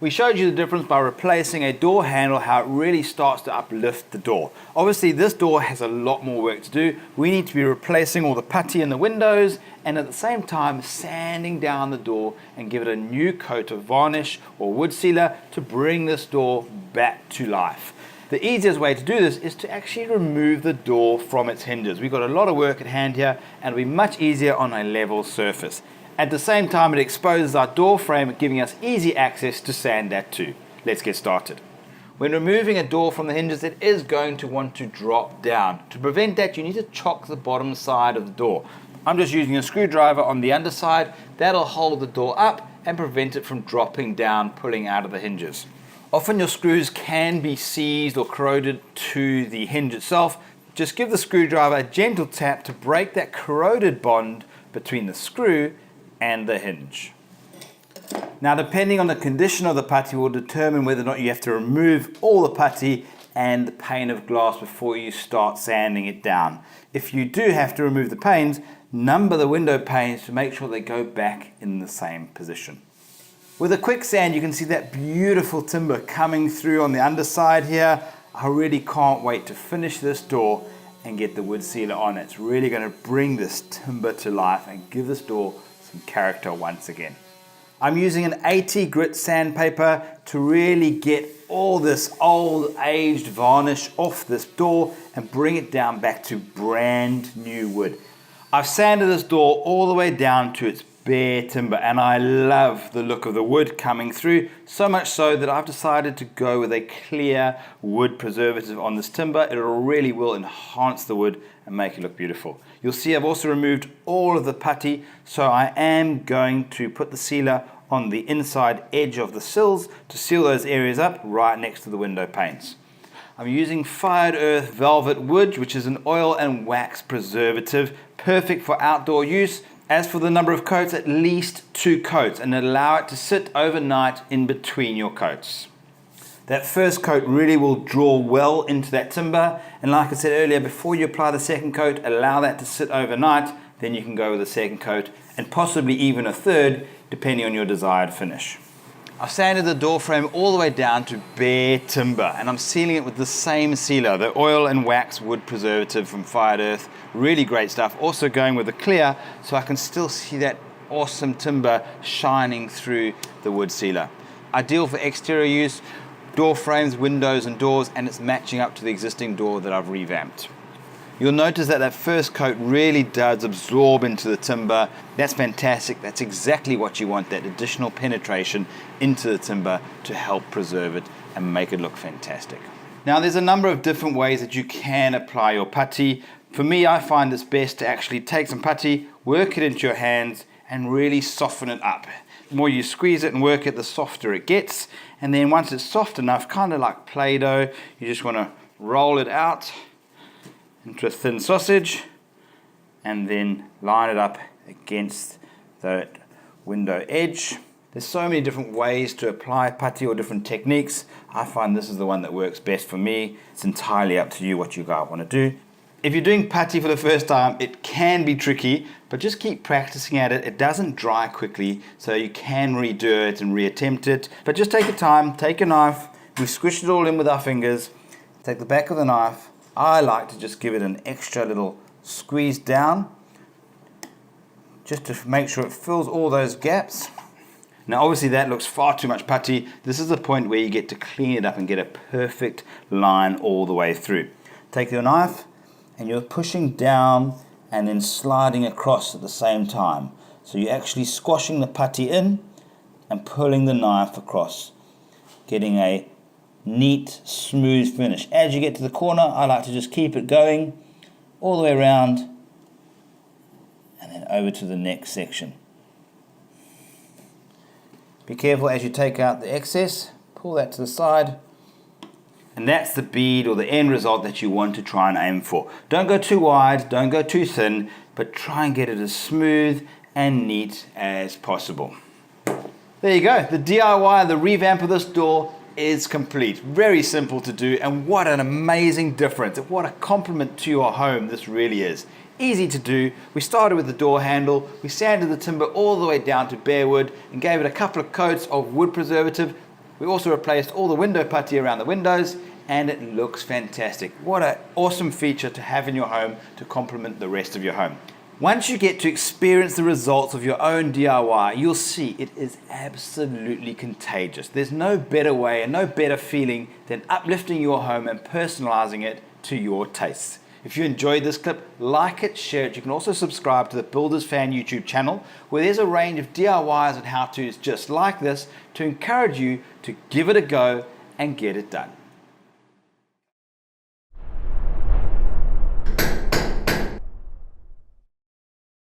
We showed you the difference by replacing a door handle, how it really starts to uplift the door. Obviously this door has a lot more work to do. We need to be replacing all the putty in the windows and at the same time sanding down the door and give it a new coat of varnish or wood sealer to bring this door back to life. The easiest way to do this is to actually remove the door from its hinges. We've got a lot of work at hand here and it'll be much easier on a level surface. At the same time, it exposes our door frame, giving us easy access to sand that too. Let's get started. When removing a door from the hinges, it is going to want to drop down. To prevent that, you need to chock the bottom side of the door. I'm just using a screwdriver on the underside. That'll hold the door up and prevent it from dropping down, pulling out of the hinges. Often your screws can be seized or corroded to the hinge itself. Just give the screwdriver a gentle tap to break that corroded bond between the screw and the hinge. Now, depending on the condition of the putty will determine whether or not you have to remove all the putty and the pane of glass before you start sanding it down. If you do have to remove the panes, number the window panes to make sure they go back in the same position. With a quick sand, you can see that beautiful timber coming through on the underside here. I really can't wait to finish this door and get the wood sealer on. It's really going to bring this timber to life and give this door some character once again. I'm using an 80 grit sandpaper to really get all this old aged varnish off this door and bring it down back to brand new wood. I've sanded this door all the way down to its bare timber and I love the look of the wood coming through, so much so that I've decided to go with a clear wood preservative on this timber. It really will enhance the wood and make it look beautiful. You'll see I've also removed all of the putty, so I am going to put the sealer on the inside edge of the sills to seal those areas up right next to the window panes. I'm using fired earth velvet wood, which is an oil and wax preservative, perfect for outdoor use. As for the number of coats, at least 2 coats, and allow it to sit overnight in between your coats. That first coat really will draw well into that timber, and like I said earlier, before you apply the second coat, allow that to sit overnight, then you can go with a second coat and possibly even a third, depending on your desired finish. I've sanded the door frame all the way down to bare timber, and I'm sealing it with the same sealer, the oil and wax wood preservative from Fired Earth. Really great stuff. Also going with the clear, so I can still see that awesome timber shining through the wood sealer. Ideal for exterior use, door frames, windows and doors, and it's matching up to the existing door that I've revamped. You'll notice that that first coat really does absorb into the timber. That's fantastic. That's exactly what you want, that additional penetration into the timber to help preserve it and make it look fantastic. Now, there's a number of different ways that you can apply your putty. For me, I find it's best to actually take some putty, work it into your hands and really soften it up. The more you squeeze it and work it, the softer it gets. And then once it's soft enough, kind of like Play-Doh, you just want to roll it out into a thin sausage and then line it up against the window edge. There's so many different ways to apply putty or different techniques. I find this is the one that works best for me. It's entirely up to you what you guys want to do. If you're doing putty for the first time, it can be tricky, but just keep practicing at it. It doesn't dry quickly, so you can redo it and reattempt it. But just take your time, take a knife, we squish it all in with our fingers, take the back of the knife. I like to just give it an extra little squeeze down, just to make sure it fills all those gaps. Now obviously that looks far too much putty. This is the point where you get to clean it up and get a perfect line all the way through. Take your knife and you're pushing down and then sliding across at the same time. So you're actually squashing the putty in and pulling the knife across, getting a neat, smooth finish. As you get to the corner, I like to just keep it going all the way around and then over to the next section. Be careful as you take out the excess, pull that to the side. And that's the bead or the end result that you want to try and aim for. Don't go too wide, don't go too thin, but try and get it as smooth and neat as possible. There you go, the DIY, the revamp of this door is complete. Very simple to do, and what an amazing difference. What a compliment to your home this really is. Easy to do. We started with the door handle, we sanded the timber all the way down to bare wood and gave it a couple of coats of wood preservative. We also replaced all the window putty around the windows, and it looks fantastic. What an awesome feature to have in your home to complement the rest of your home. Once you get to experience the results of your own DIY, you'll see it is absolutely contagious. There's no better way and no better feeling than uplifting your home and personalizing it to your tastes. If you enjoyed this clip, like it, share it. You can also subscribe to the Builders Fan YouTube channel, where there's a range of DIYs and how-tos just like this to encourage you to give it a go and get it done.